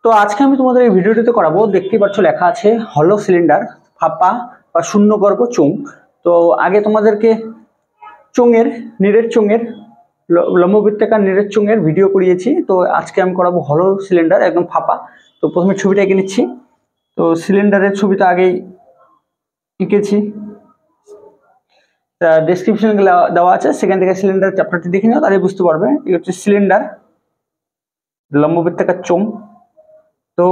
তো আজকে আমি তোমাদের এই ভিডিওটিতে করাবো, দেখতেই পাচ্ছ লেখা আছে হলো সিলিন্ডার, ফাঁপা বা শূন্যগর্ভ চোঙ। তো আগে তোমাদেরকে চোঙের নিরেট চোঙের লম্ববৃত্তাকার নিরেট চোঙের ভিডিও করিয়েছি। তো আজকে আমি করাবো হলো সিলিন্ডার, একদম ফাঁপা। তো প্রথমে ছবিটা এঁকে নিচ্ছি। তো সিলিন্ডারের ছবিটা আগেই এঁকেছি, ডেসক্রিপশন দেওয়া আছে, সেখান থেকে সিলিন্ডার চ্যাপ্টারটি দেখে নিও, তাহলে বুঝতে পারবে। এই হচ্ছে সিলিন্ডার, লম্ববৃত্তাকার চোঙ। তো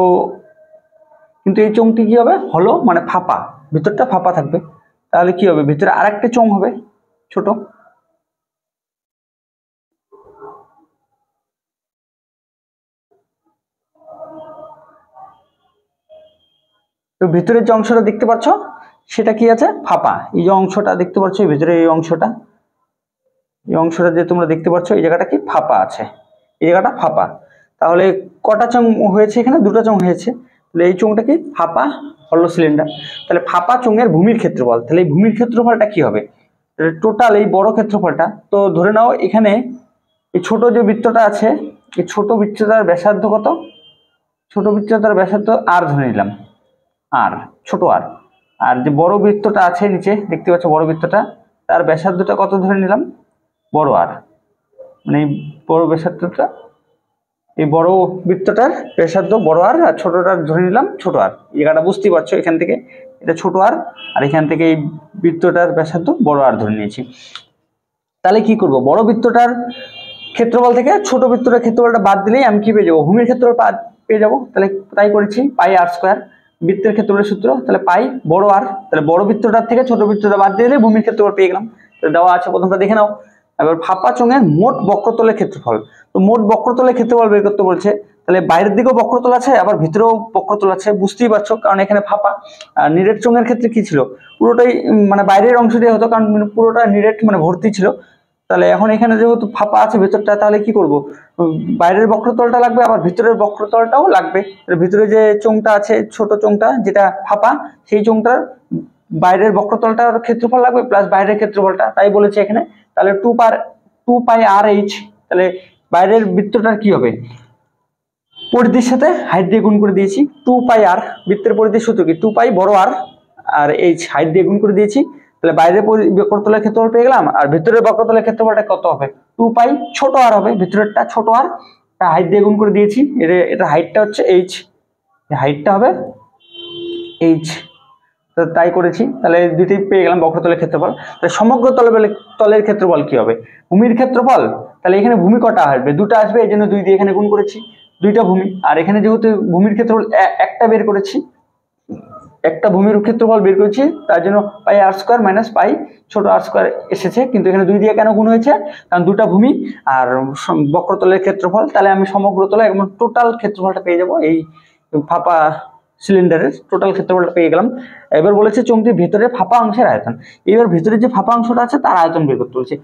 কিন্তু এই চোঙটি কি হবে, হলো মানে ফাঁপা, ভিতরটা ফাঁপা থাকবে। তাহলে কি হবে, ভিতরে আরেকটা চোঙ হবে ছোট। তো ভিতরের যে অংশটা দেখতে পাচ্ছ সেটা কি আছে, ফাঁপা। এই যে অংশটা দেখতে পাচ্ছ ভিতরে, এই অংশটা যে তোমরা দেখতে পাচ্ছ, এই জায়গাটা কি ফাঁপা আছে, এই জায়গাটা ফাঁপা। তাহলে কটা চোঙ হয়েছে এখানে, দুটো চোঙ হয়েছে। তাহলে এই চোঙটা কি ফাঁপা, হলো সিলিন্ডার। তাহলে ফাঁপা চোঙের ভূমির ক্ষেত্রফল, তাহলে এই ভূমির ক্ষেত্রফলটা কি হবে, টোটাল এই বড় ক্ষেত্রফলটা। তো ধরে নাও এখানে এই ছোট যে বৃত্তটা আছে, এই ছোট বৃত্তটার ব্যাসার্ধ কত, ছোট বৃত্তটার ব্যাসার্ধ আর ধরে নিলাম, আর ছোট আর। আর যে বড় বৃত্তটা আছে নিচে দেখতে পাচ্ছ, বড় বৃত্তটা, তার ব্যাসার্ধটা কত ধরে নিলাম, বড় আর। মানে এই বড় ব্যাসার্ধটা, এই বড় বৃত্তটার ব্যাসার্ধ বড় আর, আর ছোটটার ধরে নিলাম ছোট আর। এই জায়গাটা বুঝতেই পারছো, এখান থেকে এটা ছোট আর, আর এখান থেকে এই বৃত্তটার ব্যাসার্ধ বড় আর ধরে নিয়েছি। তাহলে কি করব, বড় বৃত্তটার ক্ষেত্রফল থেকে ছোট বৃত্তটার ক্ষেত্রফলটা বাদ দিলেই আমি কি পেয়ে যাবো, ভূমির ক্ষেত্রফল পেয়ে যাবো। তাহলে তাই করেছি, পাই আর স্কোয়ার, বৃত্তের ক্ষেত্রফলের সূত্র। তাহলে পাই বড় আর, তাহলে বড় বৃত্তটার থেকে ছোট বৃত্তটা বাদ দিলে ভূমির ক্ষেত্রফল পেয়ে গেলাম। তাহলে দেওয়া আছে, প্রথমটা দেখে নাও। এবার ফাঁপা চোঙের মোট বক্রতলের ক্ষেত্রফল। তো মোট বক্রতলের ক্ষেত্রফল বের করতে বলছে। তাহলে বাইরের দিকেও বক্রতল আছে, আবার ভিতরেও বক্রতল আছে, বুঝতেই পারছো, কারণ এখানে ফাঁপা। আর নিরেট চোঙের ক্ষেত্রে কি ছিল, পুরোটাই মানে বাইরের অংশ দিয়ে হতো, কারণ পুরোটা নিরেট মানে ভর্তি ছিল। তাহলে এখন এখানে যেহেতু ফাঁপা আছে ভেতরটা, তাহলে কি করব, বাইরের বক্রতলটা লাগবে, আবার ভিতরের বক্রতলটাও লাগবে। ভিতরে যে চোঙটা আছে, ছোট চোঙটা যেটা ফাঁপা, সেই চোঙটার বাইরের বক্রতলটার ক্ষেত্রফল লাগবে প্লাস বাইরের ক্ষেত্রফলটা, তাই বলেছে এখানে। তাহলে টু পাই আর এইচ। তাহলে বাইরের বৃত্তটার কি হবে, পরিধির সাথে হাইট দিয়ে গুণ করে দিয়েছি, 2 পাই আর। বৃত্তের পরিধির সূত্র কি, 2 পাই বড় আর, আর এইচ হাইট দিয়ে গুণ করে দিয়েছি। তাহলে বাইরের বক্রতলের ক্ষেত্রফল পেয়ে গেলাম, আর ভিতরের বক্রতলের ক্ষেত্রফলটা কত হবে, 2 পাই ছোট আর হবে, ভিতরেরটা ছোট আর, হাইট দিয়ে গুণ করে দিয়েছি। এটা হাইটটা হচ্ছে এইচ, হাইটটা হবে এইচ। তো তাই করেছি। তাহলে দুইটাই পেয়ে গেলাম বক্রতলের ক্ষেত্রফল। তাহলে সমগ্র তলের ক্ষেত্রফল কি হবে, ভূমির ক্ষেত্রফল। তাহলে এখানে ভূমি কটা আসবে, দুটো আসবে, এই জন্য 2 দিয়ে এখানে গুণ করেছি, দুইটা ভূমি। আর এখানে যেহেতু ভূমির ক্ষেত্রফল একটা বের করেছি, একটা ভূমির ক্ষেত্রফল বের করেছি, তার জন্য পাই আর স্কোয়ার মাইনাস পাই ছোট আর স্কোয়ার এসেছে। কিন্তু এখানে 2 দিয়ে কেন গুণ হয়েছে, কারণ দুটা ভূমি আর বক্রতলের ক্ষেত্রফল। তাহলে আমি সমগ্র তলে একদম টোটাল ক্ষেত্রফলটা পেয়ে যাবো, এই ফাঁপা সিলিন্ডারের টোটাল ক্ষেত্রফলটা পেয়ে গেলাম। এবার বলেছে চোঙটির ভেতরে ফাঁপা অংশের আয়তন। এবার ভেতরে যে ফাঁপা অংশটা আছে তার আয়তন বের করতে বলছে।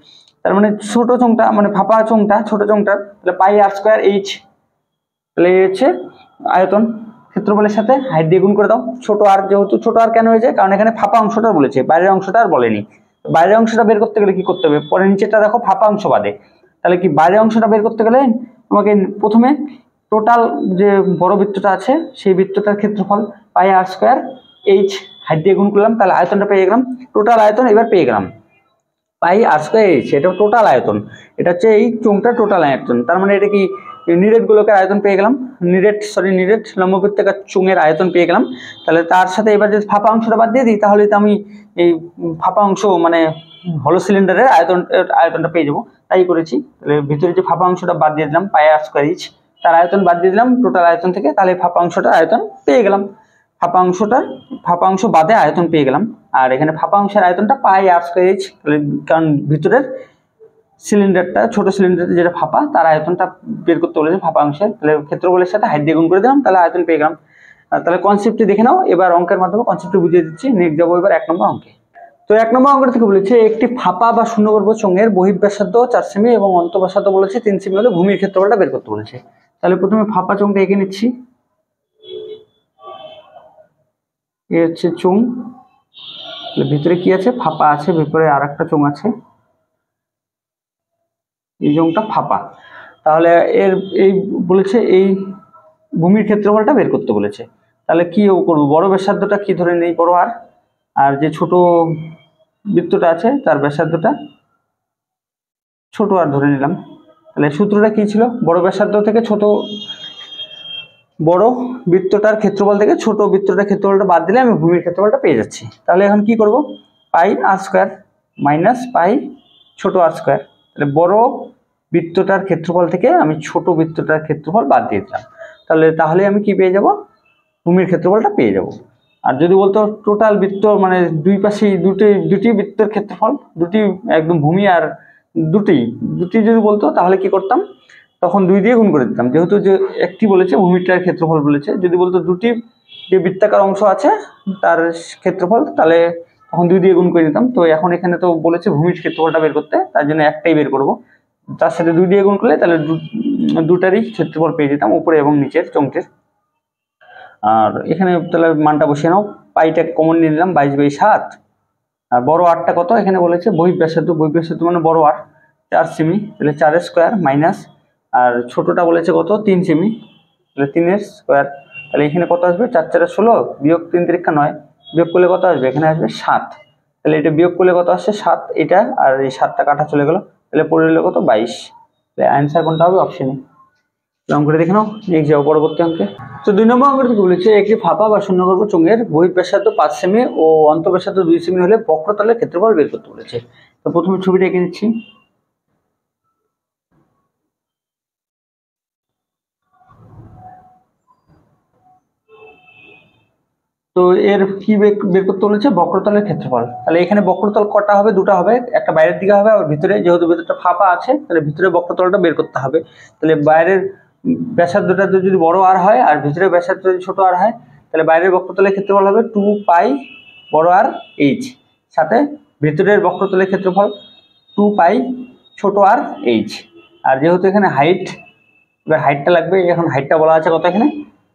তার মানে ছোট চোঙটা মানে ফাঁপা চোঙটা, ছোট চোঙটা, তাহলে পাই আর স্কোয়ার এইচ। তাহলে এই হচ্ছে আয়তন, ক্ষেত্রফলের সাথে হাইট দিয়ে গুণ করে দাও। ছোট আর, যেহেতু ছোট আর কেন হয়েছে, কারণ এখানে ফাঁপা অংশটা বলেছে, বাইরের অংশটা আর বলেনি। বাইরের অংশটা বের করতে গেলে কি করতে হবে, পরে নিচেটা দেখো ফাঁপা অংশ বাদে। তাহলে কি বাইরের অংশটা বের করতে গেলে আমাকে প্রথমে টোটাল যে বড় বৃত্তটা আছে সেই বৃত্তটার ক্ষেত্রফল পাই আর স্কোয়ার এইচ হাইট দিয়ে গুণ করলাম, তাহলে আয়তনটা পেয়ে গেলাম, টোটাল আয়তন এবার পেয়ে গেলাম পাই আর স্কোয়ার এইচ। এটা টোটাল আয়তন, এটা হচ্ছে এই চোঙটা টোটাল আয়তন। তার মানে এটা কি নিরেট গোলকের আয়তন পেয়ে গেলাম, নিরেট লম্ববৃত্তাকার চোঙের আয়তন পেয়ে গেলাম। তাহলে তার সাথে এবার যদি ফাঁপা অংশটা বাদ দিয়ে দিই, তাহলে তো আমি এই ফাঁপা অংশ মানে হলো সিলিন্ডারের আয়তনটা পেয়ে যাবো, তাই করেছি। তাহলে ভিতরে যে ফাঁপা অংশটা বাদ দিয়ে দিলাম পাই আর স্কোয়ার এইচ, তার আয়তন বাদ দিয়ে দিলাম টোটাল আয়তন থেকে, তাহলে ফাঁপা অংশটার আয়তন পেয়ে গেলাম, ফাঁপা অংশ বাদে আয়তন পেয়ে গেলাম। আর এখানে ফাঁপা অংশের আয়তনটা পাই আর স্কোয়ার এইচ, কারণ ভিতরের সিলিন্ডারটা, ছোট সিলিন্ডার যেটা ফাঁপা, তার আয়তনটা বের করতে বলেছে ফাঁপা অংশের। তাহলে ক্ষেত্রফলের সাথে হাইট দিয়ে গুণ করে দিলাম, তাহলে আয়তন পেয়ে গেলাম। তাহলে কনসেপ্টটি দেখে নাও, এবার অঙ্কের মাধ্যমে কনসেপ্টটি বুঝিয়ে দিচ্ছি। নেক্সট যাবো এবার 1 নম্বর অঙ্কে। তো 1 নম্বর অঙ্ক থেকে বলেছে একটি ফাঁপা বা শূন্যগর্ভ চোঙের বহিঃব্যাসার্ধ 4 সেমি এবং অন্তঃব্যাসার্ধ বলেছে 3 সেমি হলে ভূমির ক্ষেত্রফলটা বের করতে বলেছে। তাহলে প্রথমে ফাঁপা চোঙটা এঁকে নিচ্ছি। এই হচ্ছে চোঙ, ভিতরে কি আছে, ফাঁপা আছে, ভিতরে আর একটা চোঙ আছে, এই চোঙটা ফাঁপা। তাহলে এই বলেছে এই ভূমির ক্ষেত্রফলটা বের করতে বলেছে। তাহলে কি করব, বড় ব্যাসার্ধটা কি ধরে নেই, বড় আর, আর যে ছোট বৃত্তটা আছে তার ব্যাসার্ধটা ছোট আর ধরে নিলাম। তাহলে সূত্রটা কি ছিল, বড় ব্যাসার্ধ থেকে বড় বৃত্তটার ক্ষেত্রফল থেকে ছোট বৃত্তটার ক্ষেত্রফলটা বাদ দিলে আমি ভূমির ক্ষেত্রফলটা পেয়ে যাচ্ছি। তাহলে এখন কি করব, পাই আর স্কোয়ার মাইনাস পাই ছোট আর স্কোয়ার। তাহলে বড় বৃত্তটার ক্ষেত্রফল থেকে আমি ছোট বৃত্তটার ক্ষেত্রফল বাদ দিয়ে দিলাম। তাহলে আমি কি পেয়ে যাব, ভূমির ক্ষেত্রফলটা পেয়ে যাব। আর যদি বলতো টোটাল বৃত্ত মানে দুই পাশে দুটি বৃত্তের ক্ষেত্রফল, দুটি একদম ভূমি আর দুটি যদি বলতো তাহলে কি করতাম, তখন 2 দিয়ে গুণ করে দিতাম, যেহেতু যে একটি বলেছে ভূমিটার ক্ষেত্রফল বলেছে। যদি বলতো দুটি যে বৃত্তাকার অংশ আছে তার ক্ষেত্রফল, তাহলে তখন 2 দিয়ে গুণ করে নিতাম। তো এখন এখানে তো বলেছে ভূমির ক্ষেত্রফলটা বের করতে, তার জন্য একটাই বের করব, তার সাথে 2 দিয়ে গুণ করলে তাহলে দুটারই ক্ষেত্রফল পেয়ে যেতাম, উপরে এবং নিচের চোঙটির। আর এখানে তাহলে মানটা বসিয়ে নাও, পাইটা কমন নিয়ে নিলাম 22/7। আর বড় আরটা কত, এখানে বলেছে বহিঃব্যাসার্ধ মানে বড় আর 4 সেমি, তাহলে 4 স্কোয়ার মাইনাস, আর ছোটটা বলেছে কত 3 সেমি, তাহলে 3 স্কোয়ার। তাহলে এখানে কত আসবে, 4 4 16 বিয়োগ 3 3 9, বিয়োগ করলে কত আসবে, এখানে আসবে 7। তাহলে এটা বিয়োগ করলে কত আসছে 7, এটা আর এই 7টা কাটা চলে গেল, তাহলে পড়ে রইল কত 22। তাহলে অ্যান্সার কোনটা হবে, অপশন এ। অঙ্কটা দেখে নাও, নেক্সট যাও পরবর্তী অঙ্কে। তো 2 নম্বর অঙ্কটি বলেছে একটি ফাঁপা বা শূন্যগর্ভ চোঙের বহিঃব্যাসার্ধ 5 সেমি ও অন্তঃব্যাসার্ধ 2 সেমি হলে বক্রতলের ক্ষেত্রফল বের করতে বলেছে। তো প্রথমে ছবিটা এঁকে নিচ্ছি। তো এর কি বের করতে বলেছে, বক্রতলের ক্ষেত্রফল। তাহলে এখানে বক্রতল কটা হবে, দুটো হবে, একটা বাইরের দিকে হবে আর ভিতরে, যেহেতু ভিতরটা ফাঁপা আছে তাহলে ভিতরে বক্রতলটা বের করতে হবে। তাহলে বাইরের ব্যাসার্ধটা যদি বড় আর হয় আর ভিতরের ব্যাসার্ধ যদি ছোট আর হয়, তাহলে বাইরের বক্রতলের ক্ষেত্রফল হবে 2 পাই বড় আর এইচ, সাথে ভিতরের বক্রতলের ক্ষেত্রফল 2 পাই ছোট আর এইচ। আর যেহেতু এখানে হাইট, এবার হাইটটা লাগবে, এখন হাইটটা বলা আছে কত, এখানে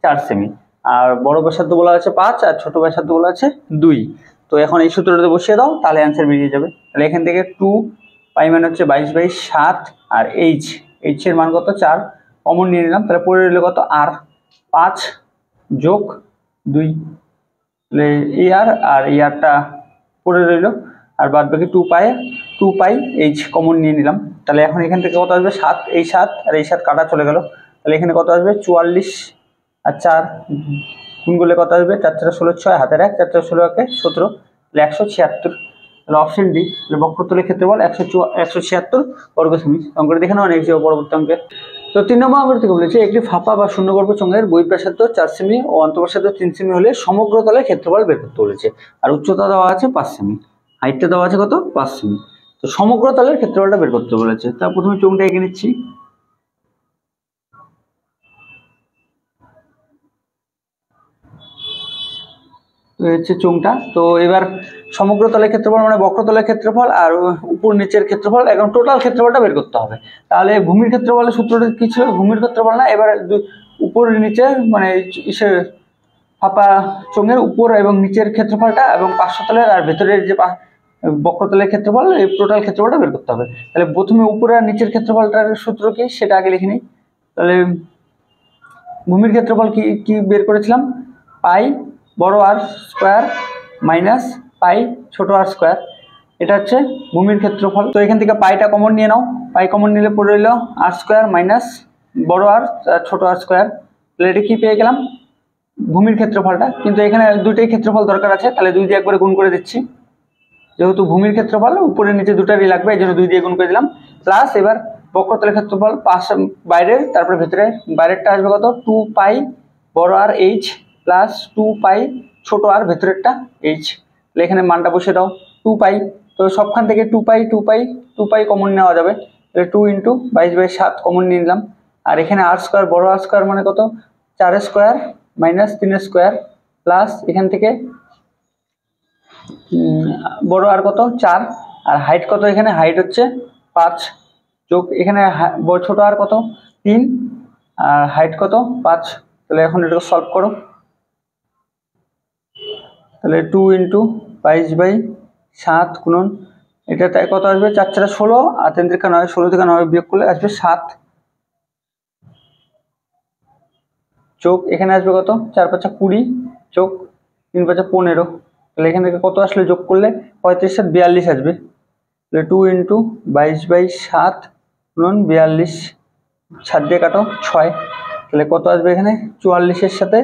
4 সেমি, আর বড় ব্যাসার্ধ বলা আছে 5 আর ছোট ব্যাসার্ধ বলা আছে 2। তো এখন এই সূত্রটাতে বসিয়ে দাও, তাহলে অ্যান্সার বেরিয়ে যাবে। তাহলে এখান থেকে 2 পাই মানে হচ্ছে 22/7, আর এইচ এর মান কত 4, কমন নিয়ে নিলাম, তাহলে পড়ে রইল কত আর 5 যোগ 2, তাহলে এই আর এই আরটা পড়ে রইল, আর বাদ বাকি 2 পাই এইচ কমন নিয়ে নিলাম। তাহলে এখন এখান থেকে কত আসবে 7, এই 7 আর এই 7 কাটা চলে গেল, তাহলে এখানে কত আসবে 44, আর 4 গুণ করলে কত আসবে 4 4 16 6 হাতের 1 4 4 16 1 17, তাহলে 176। তাহলে অপশন ডি, বক্রতলের ক্ষেত্রফল 176 বর্গ সেমি। অঙ্কটা দেখে নাও, নেক্সট পরবর্তী অঙ্কে। তো 3 নম্বর অঙ্ক থেকে বলেছে একটি ফাঁপা বা শূন্যগর্ভ চোঙের বহিঃব্যাসার্ধ 4 সেমি ও অন্তঃব্যাসার্ধ 3 সেমি হলে সমগ্র তলের ক্ষেত্রফল বের করতে বলেছে। আর উচ্চতা দেওয়া আছে 5 সেমি, হাইটটা দেওয়া আছে কত 5 সেমি। তো সমগ্র তলের ক্ষেত্রফলটা বের করতে বলেছে। তা প্রথমে চোঙটা এঁকে নিচ্ছি। তো হচ্ছে চোঙটা। তো এবার সমগ্র তলের ক্ষেত্রফল মানে বক্রতলের ক্ষেত্রফল আর উপর নিচের ক্ষেত্রফল, এখন টোটাল ক্ষেত্রফলটা বের করতে হবে। তাহলে ভূমির ক্ষেত্রফলের সূত্রটা কি ছিল, ভূমির ক্ষেত্রফল না, এবার উপর নিচে মানে ফাঁপা চোঙের উপর এবং নিচের ক্ষেত্রফলটা এবং পার্শ্বতলের আর ভেতরের যে বক্রতলের ক্ষেত্রফল, এই টোটাল ক্ষেত্রফলটা বের করতে হবে। তাহলে প্রথমে উপরে আর নিচের ক্ষেত্রফলটার সূত্র কি সেটা আগে লিখে নিই। তাহলে ভূমির ক্ষেত্রফল কি বের করেছিলাম, পাই বড় আর স্কোয়ার মাইনাস পাই ছোট আর স্কোয়ার, এটা হচ্ছে ভূমির ক্ষেত্রফল। তো এখান থেকে পাইটা কমন নিয়ে নাও, পাই কমন নিলে পড়ে রইল আর স্কোয়ার মাইনাস বড় আর ছোট আর স্কোয়ার। তাহলে এটা কি পেয়ে গেলাম, ভূমির ক্ষেত্রফলটা। কিন্তু এখানে দুটোই ক্ষেত্রফল দরকার আছে, তাহলে 2 দিয়ে একবারে গুণ করে দিচ্ছি, যেহেতু ভূমির ক্ষেত্রফল উপরে নিচে দুটারই লাগবে, এই জন্য 2 দিয়ে গুণ করে দিলাম। প্লাস এবার বক্রতলের ক্ষেত্রফল বাইরের, তারপরে ভেতরে, বাইরেরটা আসবে কত 2 পাই বড় আর এইচ প্লাস 2 পাই ছোট আর ভেতরেরটা এইচ। তাহলে এখানে মানটা বসে দাও 2 পাই, তো সবখান থেকে 2 পাই কমন নেওয়া যাবে, তাহলে 2 × 22/7 কমন নিয়ে নিলাম। আর এখানে আর স্কোয়ার বড় আর স্কোয়ার মানে কত 4 স্কোয়ার মাইনাস 3 স্কোয়ার, প্লাস এখান থেকে বড় আর কত 4, আর হাইট কত, এখানে হাইট হচ্ছে 5 যোগ এখানে ছোট আর কত 3, আর হাইট কত 5। তাহলে এখন এটাকে সলভ করো, তাহলে 2 × 22/7 গুণন এটা তাই কত আসবে 4 4 16 আর 3 3 9, 16 থেকে 9 বিয়োগ করলে আসবে 7, যোগ এখানে আসবে কত 4 5 20 যোগ 3 5 15, তাহলে এখান থেকে কত আসলে যোগ করলে 35 7 42 আসবে। তাহলে 2 × 22/7 গুণন 42, 7 দিয়ে কাটো 6, তাহলে কত আসবে এখানে 44 সাথে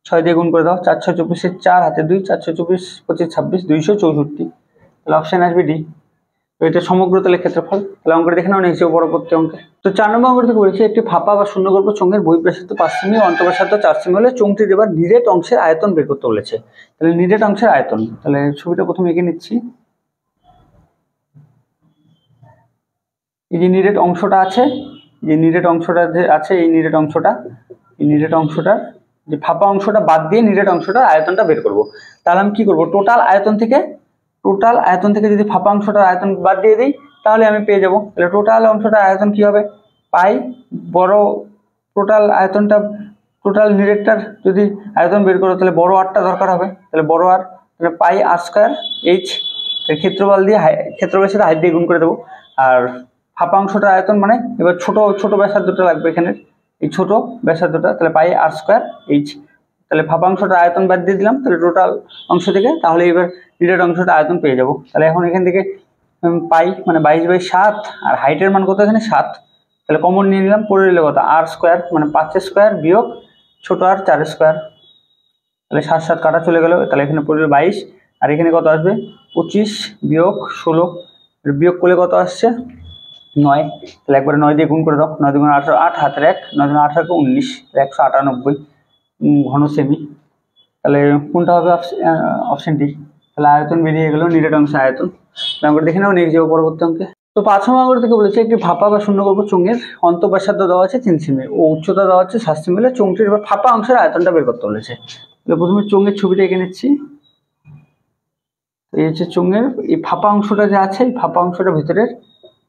6 দিয়ে গুণ করে দাও, 4 6 24 4 হাতে 2, 4 6 24 25 26 264, তাহলে অপশন আসবে ডি। তো এটা সমগ্র তলের ক্ষেত্রফল। তাহলে অঙ্কটা দেখে নাও নেক্সট পরবর্তী অঙ্কে। তো 4 নম্বর অঙ্ক থেকে বলেছে একটি ফাঁপা বা শূন্যগর্ভ চোঙের বহিঃব্যাসার্ধ 5 সেমি ও অন্তঃব্যাসার্ধ 4 সেমি হলে চোঙটির এবার নিরেট অংশের আয়তন বের করতে বলেছে। তাহলে নিরেট অংশের আয়তন, তাহলে ছবিটা প্রথমে এঁকে নিচ্ছি। এই যে নিরেট অংশটা আছে, যে নিরেট অংশটা যে আছে, এই নিরেট অংশটার যে ফাঁপা অংশটা বাদ দিয়ে নিরেট অংশটার আয়তনটা বের করব। তাহলে আমি কি করব, টোটাল আয়তন থেকে যদি ফাঁপা অংশটার আয়তন বাদ দিয়ে দিই তাহলে আমি পেয়ে যাব। তাহলে টোটাল অংশটার আয়তন কি হবে, পাই বড় টোটাল আয়তনটা, টোটাল নিরেটটার যদি আয়তন বের করো তাহলে বড় আরটা দরকার হবে, তাহলে বড় আর, তাহলে পাই r² h, ক্ষেত্রফল দিয়ে ক্ষেত্রফলের সাথে হাইট দিয়ে গুণ করে দেবো। আর ফাঁপা অংশটার আয়তন মানে এবার ছোট ব্যাসার্ধটা লাগবে এখানে, এই ছোট ব্যাসার্ধটা, তাহলে পাই r² h, তাহলে ফাঁপা অংশটার আয়তন বাদ দিয়ে দিলাম তাহলে টোটাল অংশ থেকে, তাহলে এবার নিরেট অংশটা আয়তন পেয়ে যাব। তাহলে এখন এখান থেকে পাই মানে 22/7 আর হাইটের মান কত এখানে 7, তাহলে কমন নিয়ে নিলাম, পড়ে রইল কত r² মানে 5² বিয়োগ ছোট আর 4², তাহলে 7 7 কাটা চলে গেল, তাহলে এখানে পড়ে 22, আর এখানে কত আসবে 25 বিয়োগ 16, বিয়োগ করলে কত আসছে 9, তাহলে একবারে 9 দিয়ে গুণ করে দাও, 9 2 18 8 হাতের 1, 9 2 18 19, 198 ঘন সেমি, তাহলে কোনটা হবে অপশন ডি। তাহলে আয়তন বেরিয়ে গেল নিরেট অংশের আয়তন। আমরা দেখে নাও নেক্সট যাবো পরবর্তী অঙ্কে। তো 5 নম্বর অঙ্ক থেকে বলেছে একটি ফাঁপা বা শূন্যগর্ভ চোঙের অন্তঃব্যাসার্ধ দেওয়া আছে 3 সেমি ও উচ্চতা দেওয়া আছে 7 সেমি হলে চোঙটির এবার ফাঁপা অংশের আয়তনটা বের করতে বলেছে। তাহলে প্রথমে চোঙের ছবিটা এঁকে নিচ্ছি। এই হচ্ছে চোঙের এই ফাঁপা অংশটা যে আছে, এই ফাঁপা অংশটা ভিতরের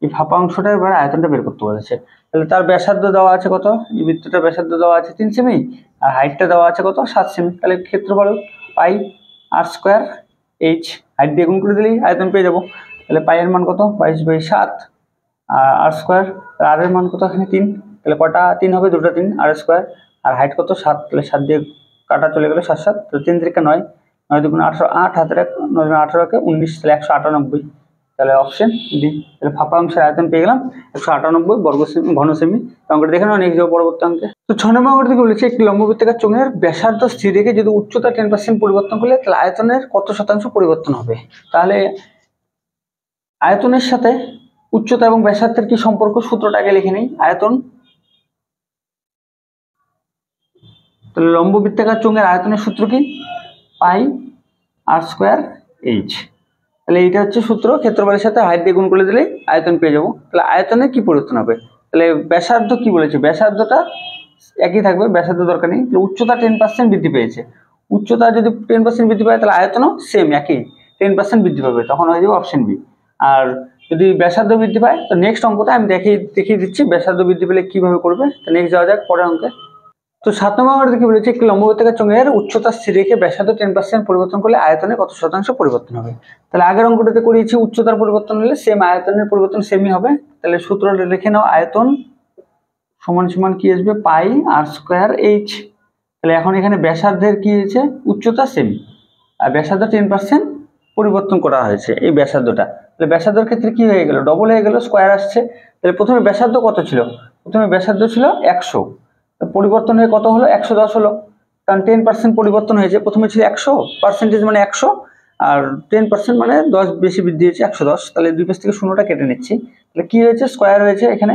এই ফাঁপা অংশটার এবার আয়তনটা বের করতে বলেছে। তাহলে তার ব্যাসার্ধ দেওয়া আছে কত, এই বৃত্তটার ব্যাসার্ধ দেওয়া আছে 3 সেমি আর হাইটটা দেওয়া আছে কত 7 সেমি, তাহলে ক্ষেত্রফল পাই r² h, হাইট দিয়ে গুণ করে দিলেই আয়তন পেয়ে যাবো। তাহলে পাই এর মান কত 22/7 আর r², আর এর মান কত এখানে 3, তাহলে কটা 3 হবে, দুটো 3, r², আর হাইট কত 7, তাহলে 7 দিয়ে কাটা চলে গেল 7 7, তাহলে 3 3 9, 9 2 18 8 হাতের 1, 9 2 18 19, তাহলে 198, তাহলে অপশন ডি। তাহলে ফাঁপা অংশের আয়তন পেয়ে গেলাম 198 বর্গ সেমি ঘন সেমি। অঙ্কটা দেখে নাও নেক্সট যাবো পরবর্তী অঙ্কে। তো 6 নম্বর অঙ্ক থেকে বলেছে একটি লম্ববৃত্তাকার চোঙের ব্যাসার্ধ স্থির রেখে যদি উচ্চতা 10% পরিবর্তন করলে তাহলে আয়তনের কত শতাংশ পরিবর্তন হবে। তাহলে আয়তনের সাথে উচ্চতা এবং ব্যাসার্ধের কি সম্পর্ক, সূত্রটা আগে লিখে নেই। আয়তন, তাহলে লম্ববৃত্তাকার চোঙের আয়তনের সূত্র কি, পাই r² h, তাহলে এইটা হচ্ছে সূত্র, ক্ষেত্রফলের সাথে হাইট দিয়ে গুণ করে দিলেই আয়তন পেয়ে যাবো। তাহলে আয়তনের কি পরিবর্তন হবে, তাহলে ব্যাসার্ধ কি বলেছে, ব্যাসার্ধটা একই থাকবে, ব্যাসার্ধ দরকার নেই। তাহলে উচ্চতা 10% বৃদ্ধি পেয়েছে, উচ্চতা যদি 10% বৃদ্ধি পায় তাহলে আয়তনও সেম একই 10% বৃদ্ধি পাবে, তখন হয়ে যাবে অপশন বি। আর যদি ব্যাসার্ধ বৃদ্ধি পায় তো নেক্সট অঙ্কটা আমি দেখিয়ে দিচ্ছি ব্যাসার্ধ বৃদ্ধি পেলে কিভাবে করবে। তো নেক্সট যাওয়া যাক পরের অঙ্কে। তো 7 নম্বর অঙ্কে কি বলেছে একটি লম্ববৃত্তাকার চোঙের উচ্চতা স্থির রেখে ব্যাসার্ধ 10% পরিবর্তন করলে আয়তনে কত শতাংশ পরিবর্তন হবে। তাহলে আগের অঙ্কটাতে করিয়েছি উচ্চতার পরিবর্তন হলে সেম আয়তনের পরিবর্তন সেমই হবে। তাহলে সূত্রটা লিখে নাও, আয়তন সমান সমান কি আসবে পাই r² h, তাহলে এখন এখানে ব্যাসার্ধের কি হয়েছে উচ্চতা সেম আর ব্যাসার্ধ 10% পরিবর্তন করা হয়েছে এই ব্যাসার্ধটা, তাহলে ব্যাসার্ধের ক্ষেত্রে কি হয়ে গেল, ডবল হয়ে গেল, স্কোয়ার আসছে। তাহলে প্রথমে ব্যাসার্ধ কত ছিল, প্রথমে ব্যাসার্ধ ছিল 100, পরিবর্তন হয়ে কত হলো 110 হলো, কারণ 10% পরিবর্তন হয়েছে, প্রথমে ছিল 100% মানে 100 আর 10% মানে 10 বেশি বৃদ্ধি হয়েছে 110, তাহলে দুই পাশ থেকে শূন্যটা কেটে নিচ্ছি, তাহলে কি হয়েছে স্কোয়ার হয়েছে এখানে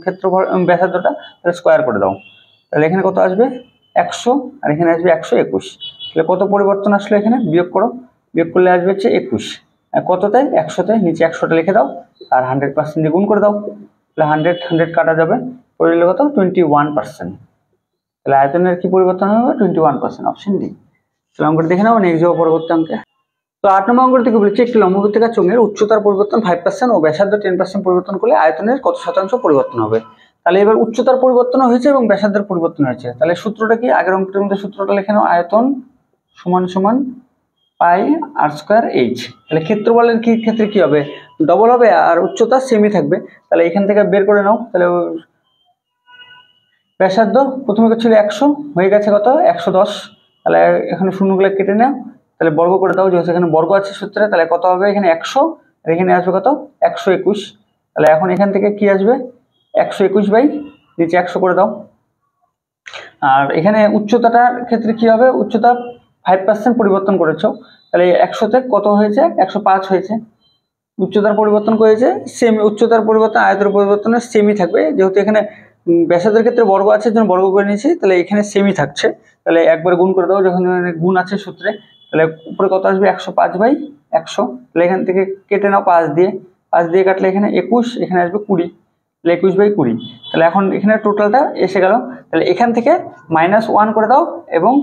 ক্ষেত্রফল ব্যাসার্ধটা, তাহলে স্কোয়ার করে দাও, তাহলে এখানে কত আসবে 100 আর এখানে আসবে 121, তাহলে কত পরিবর্তন আসলো এখানে বিয়োগ করো, বিয়োগ করলে আসবে হচ্ছে 21, কততে 100তে, নিচে 100টা লিখে দাও আর 100% দিয়ে গুণ করে দাও, তাহলে 100 100 কাটা যাবে, পড়ে গেল কত 21%, তাহলে আয়তনের কি পরিবর্তন হবে 21%, অপশন ডি। তাহলে অঙ্কটা দেখে নাও নেক্সট যাবো পরবর্তী অঙ্কে। তো 8 নম্বর অঙ্ক থেকে বলেছে একটি লম্ববৃত্তাকার চোঙের উচ্চতার পরিবর্তন 5% ও ব্যাসার্ধ 10% পরিবর্তন করলে আয়তনের কত শতাংশ পরিবর্তন হবে। তাহলে এবার উচ্চতার পরিবর্তন হয়েছে এবং ব্যাসার্ধের পরিবর্তন হয়েছে, তাহলে সূত্রটা কি, আগের অঙ্কটার মধ্যে সূত্রটা লিখে নাও, আয়তন সমান সমান পাই r² h, তাহলে ক্ষেত্রফলের কি ক্ষেত্রে কি হবে ডবল হবে আর উচ্চতা সেমই থাকবে, তাহলে এখান থেকে বের করে নাও, তাহলে ব্যাসার্ধ প্রথমে ছিল 100, হয়ে গেছে কত 110। তাহলে এখানে শূন্যগুলো কেটে নাও, তাহলে বর্গ করে দাও, যেহেতু এখানে বর্গ আছে সূত্রে, তাহলে কত হবে এখানে 100 আর এখানে আসবে কত 121। তাহলে এখন এখান থেকে কি আসবে 121 বাই নিচে 100 করে দাও। আর এখানে উচ্চতাটার ক্ষেত্রে কি হবে, উচ্চতা 5% পরিবর্তন করেছো, তাহলে 100তে কত হয়েছে 105 হয়েছে। উচ্চতার পরিবর্তন করেছে সেম, উচ্চতার পরিবর্তন আয়তের পরিবর্তনে সেমই থাকবে, যেহেতু এখানে ব্যাসার্ধের ক্ষেত্রে বর্গ আছে জন্য বর্গ করে নিয়েছি, তাহলে এখানে সেমই থাকছে। তাহলে একবার গুণ করে দাও, যখন গুণ আছে সূত্রে, তাহলে উপরে কত আসবে 105 বাই 100। তাহলে এখান থেকে কেটে নাও 5 দিয়ে, 5 দিয়ে কাটলে এখানে 21, এখানে আসবে 20, তাহলে 21 বাই 20। তাহলে এখন এখানে টোটালটা এসে গেল। তাহলে এখান থেকে -1 করে দাও এবং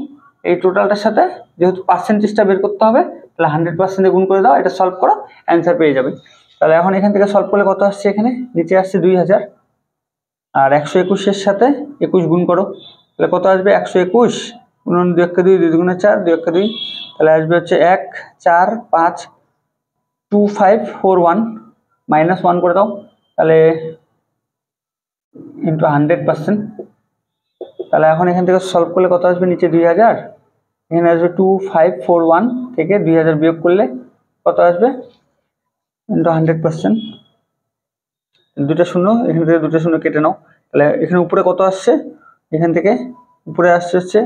এই টোটালটার সাথে যেহেতু পার্সেন্টেজটা বের করতে হবে, তাহলে 100% গুণ করে দাও, এটা সলভ করো, অ্যান্সার পেয়ে যাবে। তাহলে এখন এখান থেকে সলভ করলে কত আসছে, এখানে নিচে আসছে 2000 আর 121 সাথে 21 গুণ করো, তাহলে কত আসবে 121 গুণন 2 × 2, 2 × 4, 2 × 2, তাহলে আসবে হচ্ছে 1 4 5 2 5 4 1 -1 করে দাও, তাহলে ইন্টু 100%। তাহলে এখন এখান থেকে সলভ করলে কত আসবে, নিচে 2000, এখানে আসবে 2541 থেকে 2000 বিয়োগ করলে কত আসবে ইন্টু 100%। দুটো শূন্য, এখান থেকে দুটো শূন্য কেটে নাও, তাহলে এখানে উপরে কত আসছে, এখান থেকে উপরে আসছে হচ্ছে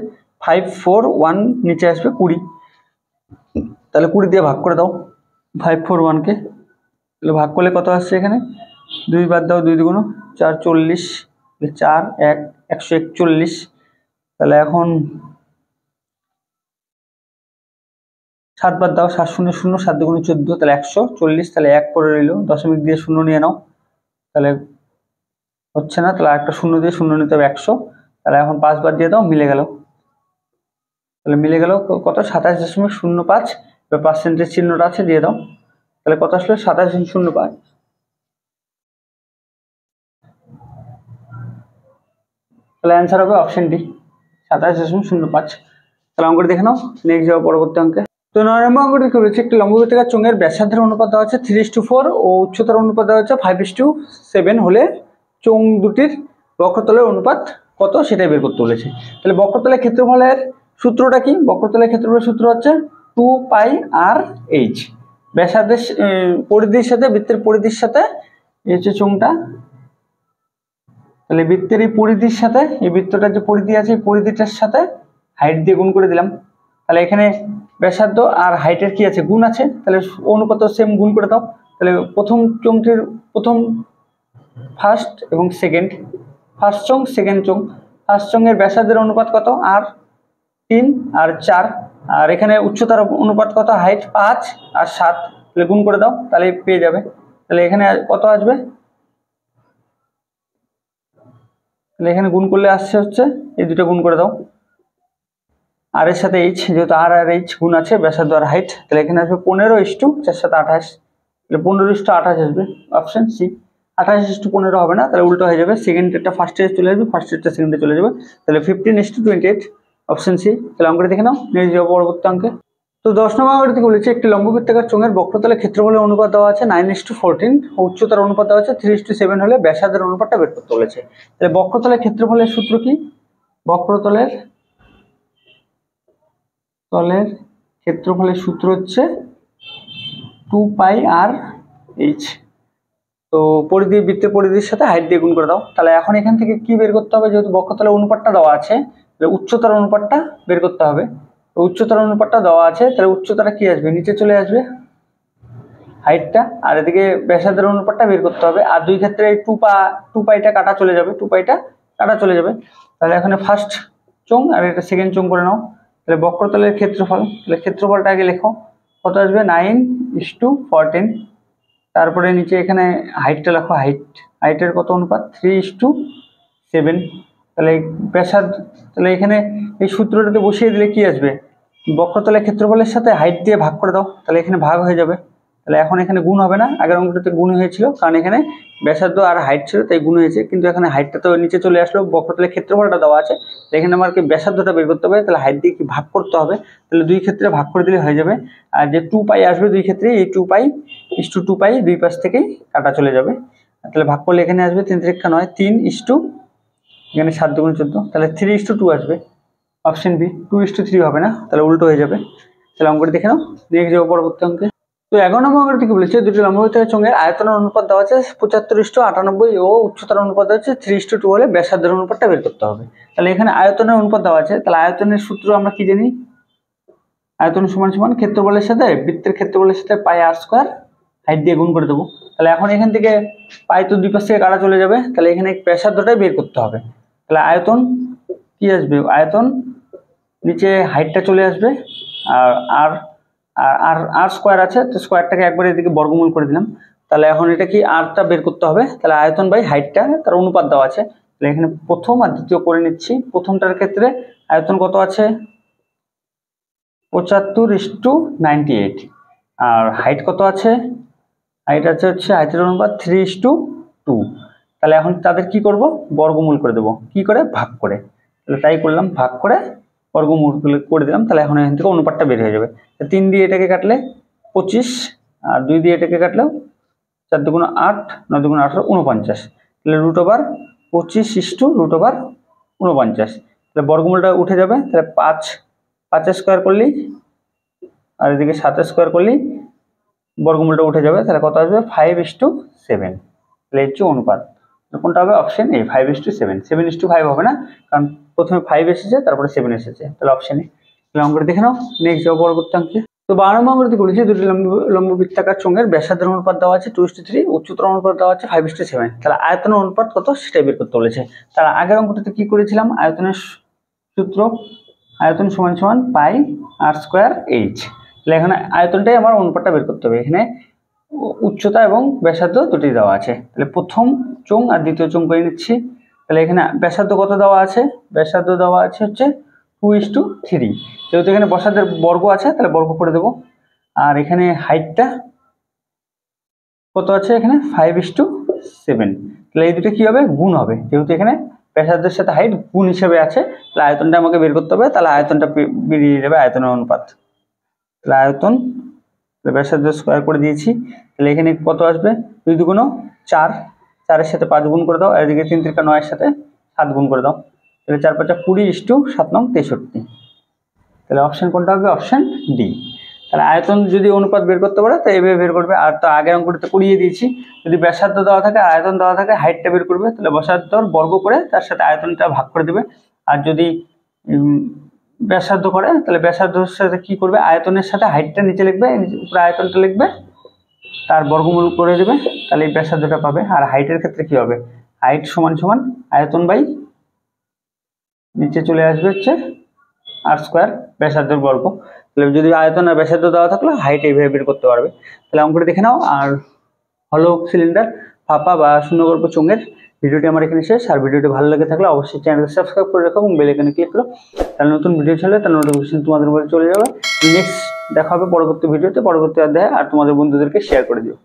541, নিচে আসবে 20, তাহলে 20 দিয়ে ভাগ করে দাও 541-কে, তাহলে ভাগ করলে কত আসছে, এখানে 2 বাদ দাও, 2 দুগুণ 4 40, 4 1 141। তাহলে এখন 7 বাদ দাও, 7 শূন্য 0, 7 দুগুণ 14, তাহলে 140, তাহলে 1 পরে রইল, দশমিক দিয়ে শূন্য নিয়ে নাও, তাহলে হচ্ছে না, তাহলে একটা শূন্য দিয়ে শূন্য নিতে হবে 100। তাহলে এখন 5 বাদ দিয়ে দাও, মিলে গেল, তাহলে মিলে গেল কত 27.05, এবার পার্সেন্টেজ চিহ্নটা আছে দিয়ে দাও, তাহলে কত আসলে 27.05। তাহলে অ্যান্সার হবে অপশন ডি 27.05। তাহলে অঙ্কটি দেখে নাও, নেক্সট যাওয়া পরবর্তী অঙ্কে। তো 9 নম্বর অঙ্কটি কি বলেছে, একটি লম্ববৃত্তাকার চোঙের ব্যাসার্ধের অনুপাত দেওয়া হচ্ছে 3:4 ও উচ্চতার অনুপাত দেওয়া হচ্ছে 5:7 হলে চোঙ দুটির বক্রতলের অনুপাত কত সেটাই বের করতে বলেছে। তাহলে বক্রতলের ক্ষেত্রফলের সূত্রটা কি, বক্রতলের ক্ষেত্রফলের সূত্র হচ্ছে 2πr/h, ব্যাসার্ধের পরিধির সাথে বৃত্তের পরিধির সাথে এই হচ্ছে চোঙটা, তাহলে বৃত্তের এই পরিধির সাথে এই বৃত্তটার যে পরিধি আছে এই পরিধিটার সাথে হাইট দিয়ে গুণ করে দিলাম। তাহলে এখানে ব্যাসার্ধ আর হাইটের কি আছে, গুণ আছে, তাহলে অনুপাত সেম গুণ করে দাও। তাহলে প্রথম চোঙটির প্রথম ফার্স্ট এবং সেকেন্ড, ফার্স্ট চোঙ সেকেন্ড চোঙ, ফার্স্ট চোঙের ব্যাসার্ধের অনুপাত কত আর 3 আর 4, আর এখানে উচ্চতার অনুপাত কত হাইট 5 আর 7, তাহলে গুণ করে দাও, তাহলে পেয়ে যাবে। তাহলে এখানে কত আসবে, তাহলে এখানে গুণ করলে আসছে হচ্ছে এই দুটো গুণ করে দাও, আর এর সাথে এইচ, যেহেতু আর আর এইচ গুণ আছে ব্যাসার্ধ আর হাইট, তাহলে এখানে আসবে 15:4 7 28, তাহলে 15:28 আসবে অপশন সি। 28:15 হবে না, তাহলে উল্টো হয়ে যাবে, সেকেন্ডেরটা ফার্স্টে চলে আসবে, ফার্স্টেরটা সেকেন্ডে চলে যাবে, তাহলে 15:28 অপশন সি। তাহলে অঙ্কটা দেখে নাও, নেক্সট যাবো পরবর্তী অঙ্কে। তো 10 নম্বর অঙ্কটি থেকে বলেছে, একটি লম্ববৃত্তাকার চোঙের বক্রতলের ক্ষেত্রফলের অনুপাত দেওয়া আছে 9:14 ও উচ্চতার অনুপাত দেওয়া আছে 3:7 হলে ব্যাসার্ধের অনুপাতটা বের করতে বলেছে। তাহলে বক্রতলের ক্ষেত্রফলের সূত্র কি, বক্রতলের ক্ষেত্রফলের সূত্র হচ্ছে 2πr/h, তো পরিধি বৃত্তের পরিধির সাথে হাইট দিয়ে গুণ করে দাও। তাহলে এখন এখান থেকে কি বের করতে হবে, যেহেতু বক্রতলের অনুপাতটা দেওয়া আছে, উচ্চতার অনুপাতটা বের করতে হবে। তো উচ্চতার অনুপাতটা দেওয়া আছে, তাহলে উচ্চতাটা কি আসবে, নিচে চলে আসবে হাইটটা, আর এদিকে ব্যাসার্ধের অনুপাতটা বের করতে হবে, আর দুই ক্ষেত্রে এই 2πটা কাটা চলে যাবে, 2πটা কাটা চলে যাবে। তাহলে এখানে ফার্স্ট চোঙ আর এটা সেকেন্ড চোঙ করে নাও। তাহলে বক্রতলের ক্ষেত্রফল, তাহলে ক্ষেত্রফলটা আগে লেখো, কত আসবে 9:14, তারপরে নিচে এখানে হাইটটা লেখো, হাইটের কত অনুপাত 3:7, তাহলে ব্যাসার্ধ, তাহলে এখানে এই সূত্রটাতে বসিয়ে দিলে কি আসবে, বক্রতলের ক্ষেত্রফলের সাথে হাইট দিয়ে ভাগ করে দাও, তাহলে এখানে ভাগ হয়ে যাবে। তাহলে এখন এখানে গুণ হবে না, আগের অঙ্কটাতে গুণ হয়েছিল কারণ এখানে ব্যাসার্ধ আর হাইট ছিল তাই গুণ হয়েছে, কিন্তু এখানে হাইটটা তো নিচে চলে আসলো, বক্রতলের ক্ষেত্রফলটা দেওয়া আছে, এখানে আমাকে ব্যাসার্ধটা বের করতে হবে, তাহলে হাইট দিয়ে কি ভাগ করতে হবে, তাহলে দুই ক্ষেত্রে ভাগ করে দিলে হয়ে যাবে। আর যে 2π আসবে দুই ক্ষেত্রে, এই 2π দুই পাশ থেকেই কাটা চলে যাবে, তাহলে ভাগ করলে এখানে আসবে 3 × 9 3 এখানে 7 দুগুণ 14, তাহলে 3:2 আসবে। অপশন বি 2:3 হবে না, তাহলে উল্টো হয়ে যাবে। তাহলে অঙ্কটা দেখে নাও, নেক্সট যাবো পরবর্তী অঙ্কে। তো 11 নম্বর অঙ্কটা থেকে বলেছে দুটি লম্ববৃত্তাকার চোঙের আয়তনের অনুপাত দেওয়া আছে 75:98 ও উচ্চতার অনুপাত দেওয়া আছে 3:2 হলে ব্যাসার্ধের অনুপাতটা বের করতে হবে। তাহলে এখানে আয়তনের অনুপাত দেওয়া আছে, তাহলে আয়তনের সূত্র আমরা কি জানি? আয়তন সমান সমান ক্ষেত্রফলের সাথে বৃত্তের ক্ষেত্রফলের সাথে পাই আর স্কয়ার হাইট দিয়ে গুণ করে দেবো। তাহলে এখন এখান থেকে পাই তো দুই পাশ থেকে কাটা চলে যাবে, তাহলে এখানে ব্যাসার্ধটাই বের করতে হবে। তাহলে আয়তন কি আসবে? আয়তন নিচে হাইটটা চলে আসবে, আর আর আর আর স্কোয়ার আছে, তো স্কোয়ারটাকে একবার এদিকে বর্গমূল করে দিলাম। তাহলে এখন এটা কি আরটা বের করতে হবে, তাহলে আয়তন বাই হাইটটা তার অনুপাত দেওয়া আছে। তাহলে এখানে প্রথম আর দ্বিতীয় করে নিচ্ছি। প্রথমটার ক্ষেত্রে আয়তন কত আছে? 75:98, আর হাইট কত আছে? হাইট আছে হচ্ছে হাইটের অনুপাত 3:2। তাহলে এখন তাদের কি করব? বর্গমূল করে দেবো। কি করে? ভাগ করে। তাহলে তাই করলাম, ভাগ করে বর্গমূল করে দিলাম। তাহলে এখন এখান থেকে অনুপাতটা বের হয়ে যাবে। 3 দিয়ে এটাকে কাটলে 25, আর 2 দিয়ে এটাকে কাটলেও 4 দুগুণ 8, 9 দুগুণ 18, 49। তাহলে √/25 তাহলে বর্গমূলটা উঠে যাবে। তাহলে 5 স্কোয়ার করলেই, আর এদিকে 7 স্কোয়ার করলেই বর্গমূলটা উঠে যাবে। তাহলে কত আসবে? 5:7। তাহলে হচ্ছে অনুপাত। কোনটা হবে? Option A 5:7। 7:5 হবে না, কারণ প্রথমে 5 এসেছে তারপরে 7 এসেছে। তাহলে অপশন এ। তাহলে অঙ্কটা দেখে নাও, নেক্সট যাবো পরবর্তী অঙ্কে। তো 12 নম্বর অঙ্কটি বলেছে দুটি লম্ববৃত্তাকার চোঙের ব্যাসার্ধের অনুপাত দেওয়া আছে 2:3, উচ্চতার অনুপাত দেওয়া আছে 5:7। তাহলে আয়তনের অনুপাত কত সেটাই বের করতে বলেছে। তাহলে আগের অঙ্কটাতে কি করেছিলাম? আয়তনের সূত্র আয়তন সমান সমান পাই আর স্কোয়ার এইচ। তাহলে এখানে আয়তনটাই আমার অনুপাতটা বের করতে হবে। এখানে উচ্চতা এবং ব্যাসার্ধ দুটি দেওয়া আছে। তাহলে প্রথম চোঙ আর দ্বিতীয় চোঙ করে নিচ্ছি। তাহলে এখানে ব্যাসার্ধ কত দেওয়া আছে? ব্যাসার্ধ দেওয়া আছে হচ্ছে 2:3। যেহেতু এখানে ব্যাসার্ধের বর্গ আছে, তাহলে বর্গ করে দেবো। আর এখানে হাইটটা কত আছে? এখানে 5:7। তাহলে এই দুটো কি হবে? গুণ হবে। যেহেতু এখানে ব্যাসার্ধের সাথে হাইট গুণ হিসেবে আছে, তাহলে আয়তনটা আমাকে বের করতে হবে। তাহলে আয়তনটা বেরিয়ে যাবে, আয়তনের অনুপাত। তাহলে আয়তন ব্যাসার্ধ স্কোয়ার করে দিয়েছি। তাহলে এখানে কত আসবে? 2 দুগুণ 4, 4-এর সাথে 5 গুণ করে দাও, আর এদিকে 3 3 9-এর সাথে 7 গুণ করে দাও। তাহলে 4 5 20:7 9 63। তাহলে অপশন কোনটা হবে? Option D. তাহলে আয়তন যদি অনুপাত বের করতে পারে তো এভাবে বের করবে। আর তো আগের অঙ্কটাতে করিয়ে দিয়েছি, যদি ব্যাসার্ধ দেওয়া থাকে আয়তন দেওয়া থাকে হাইটটা বের করবে। তাহলে ব্যাসার্ধর বর্গ করে তার সাথে আয়তনটা ভাগ করে দেবে। আর যদি ব্যাসার্ধ করে তাহলে ব্যাসার্ধের সাথে কি করবে? আয়তনের সাথে হাইটটা নিচে লিখবে, উপরে আয়তনটা লিখবে, তার বর্গমূল করে দেবে। তাহলে এই ব্যাসার্ধটা পাবে। আর হাইটের ক্ষেত্রে কি হবে? হাইট সমান সমান আয়তন বাই নিচে চলে আসবে হচ্ছে আর স্কোয়ার ব্যাসার্ধের বর্গ। তাহলে যদি আয়তন আর ব্যাসার্ধ দেওয়া থাকলে হাইট এইভাবে বের করতে পারবে। তাহলে অঙ্কটা দেখে নাও। আর হলো সিলিন্ডার, ফাঁপা বা শূন্যগর্ভ চোঙের ভিডিওটি আমার এখানে শেষ। আর ভিডিওটি ভালো লেগে থাকলে অবশ্যই চ্যানেলকে সাবস্ক্রাইব করে রাখো এবং বেল আইকনে ক্লিক করো। তাহলে নতুন ভিডিও চলে তার নোটিফিকেশন তোমাদের উপরে চলে যাবে। নেক্সট দেখা হবে পরবর্তী ভিডিওতে, পরবর্তী অধ্যায়ে। আর তোমাদের বন্ধুদেরকে শেয়ার করে দিও।